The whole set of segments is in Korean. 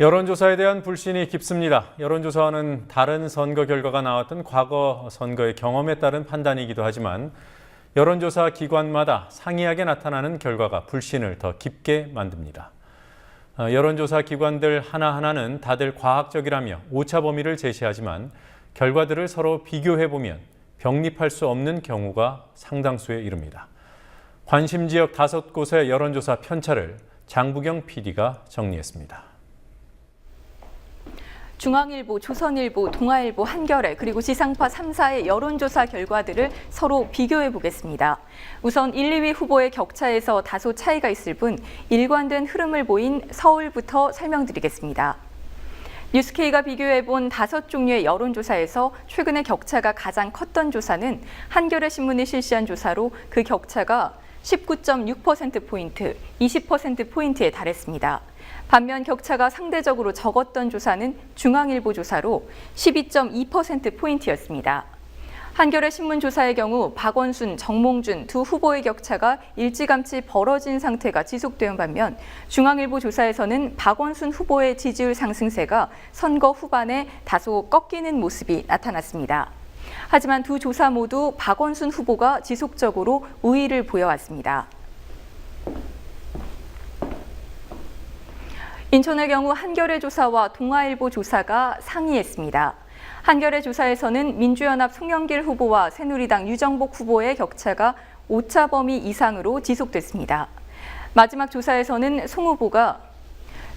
여론조사에 대한 불신이 깊습니다. 여론조사는 다른 선거 결과가 나왔던 과거 선거의 경험에 따른 판단이기도 하지만 여론조사 기관마다 상이하게 나타나는 결과가 불신을 더 깊게 만듭니다. 여론조사 기관들 하나하나는 다들 과학적이라며 오차 범위를 제시하지만 결과들을 서로 비교해보면 병립할 수 없는 경우가 상당수에 이릅니다. 관심 지역 5곳의 여론조사 편차를 장부경 PD가 정리했습니다. 중앙일보, 조선일보, 동아일보, 한겨레 그리고 지상파 3사의 여론조사 결과들을 서로 비교해 보겠습니다. 우선 1, 2위 후보의 격차에서 다소 차이가 있을 뿐 일관된 흐름을 보인 서울부터 설명드리겠습니다. 뉴스K가 비교해본 5종류의 여론조사에서 최근에 격차가 가장 컸던 조사는 한겨레 신문이 실시한 조사로 그 격차가 19.6%포인트, 20%포인트에 달했습니다. 반면 격차가 상대적으로 적었던 조사는 중앙일보 조사로 12.2%포인트였습니다. 한겨레 신문 조사의 경우 박원순, 정몽준 두 후보의 격차가 일찌감치 벌어진 상태가 지속되는 반면 중앙일보 조사에서는 박원순 후보의 지지율 상승세가 선거 후반에 다소 꺾이는 모습이 나타났습니다. 하지만 두 조사 모두 박원순 후보가 지속적으로 우위를 보여왔습니다. 인천의 경우 한겨레 조사와 동아일보 조사가 상이했습니다. 한겨레 조사에서는 민주연합 송영길 후보와 새누리당 유정복 후보의 격차가 오차 범위 이상으로 지속됐습니다. 마지막 조사에서는 송 후보가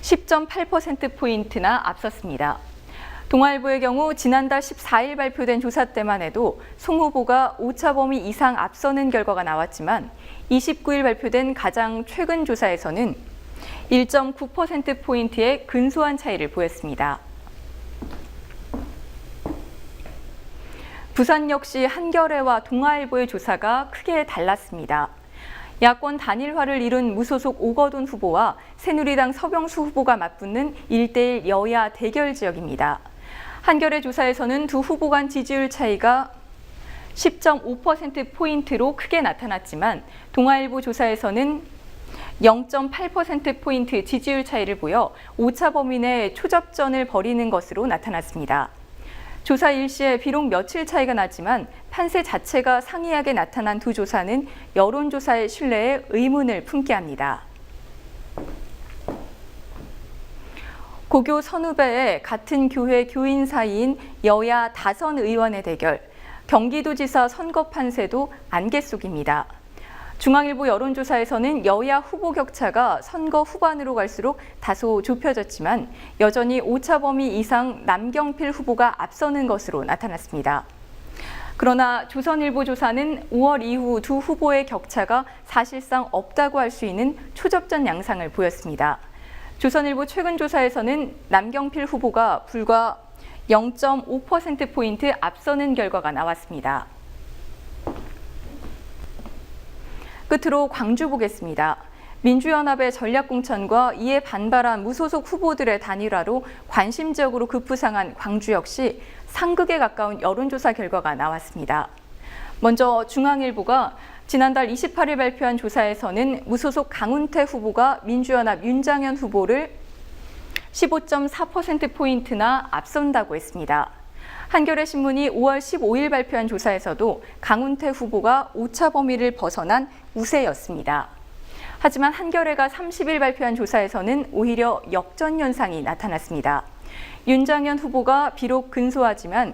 10.8%포인트나 앞섰습니다. 동아일보의 경우 지난달 14일 발표된 조사 때만 해도 송 후보가 오차 범위 이상 앞서는 결과가 나왔지만 29일 발표된 가장 최근 조사에서는 1.9%포인트의 근소한 차이를 보였습니다. 부산 역시 한겨레와 동아일보의 조사가 크게 달랐습니다. 야권 단일화를 이룬 무소속 오거돈 후보와 새누리당 서병수 후보가 맞붙는 1대1 여야 대결 지역입니다. 한겨레 조사에서는 두 후보 간 지지율 차이가 10.5%포인트로 크게 나타났지만 동아일보 조사에서는 0.8%포인트 지지율 차이를 보여 오차 범위 내 초접전을 벌이는 것으로 나타났습니다. 조사 일시에 비록 며칠 차이가 났지만 판세 자체가 상이하게 나타난 두 조사는 여론조사의 신뢰에 의문을 품게 합니다. 고교 선후배의 같은 교회 교인 사이인 여야 다선 의원의 대결, 경기도지사 선거 판세도 안개 속입니다. 중앙일보 여론조사에서는 여야 후보 격차가 선거 후반으로 갈수록 다소 좁혀졌지만 여전히 오차 범위 이상 남경필 후보가 앞서는 것으로 나타났습니다. 그러나 조선일보 조사는 5월 이후 두 후보의 격차가 사실상 없다고 할 수 있는 초접전 양상을 보였습니다. 조선일보 최근 조사에서는 남경필 후보가 불과 0.5%포인트 앞서는 결과가 나왔습니다. 끝으로 광주 보겠습니다. 민주연합의 전략공천과 이에 반발한 무소속 후보들의 단일화로 관심 지역으로 급부상한 광주 역시 상극에 가까운 여론조사 결과가 나왔습니다. 먼저 중앙일보가 지난달 28일 발표한 조사에서는 무소속 강훈태 후보가 민주연합 윤장현 후보를 15.4%포인트나 앞선다고 했습니다. 한겨레 신문이 5월 15일 발표한 조사에서도 강훈태 후보가 오차 범위를 벗어난 우세였습니다. 하지만 한겨레가 30일 발표한 조사에서는 오히려 역전 현상이 나타났습니다. 윤장현 후보가 비록 근소하지만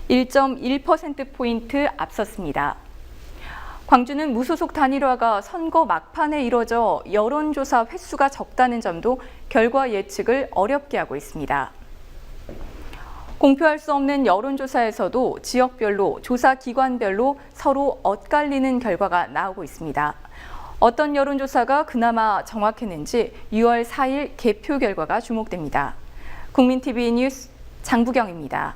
1.1%포인트 앞섰습니다. 광주는 무소속 단일화가 선거 막판에 이뤄져 여론조사 횟수가 적다는 점도 결과 예측을 어렵게 하고 있습니다. 공표할 수 없는 여론조사에서도 지역별로, 조사 기관별로 서로 엇갈리는 결과가 나오고 있습니다. 어떤 여론조사가 그나마 정확했는지 6월 4일 개표 결과가 주목됩니다. 국민TV 뉴스 장부경입니다.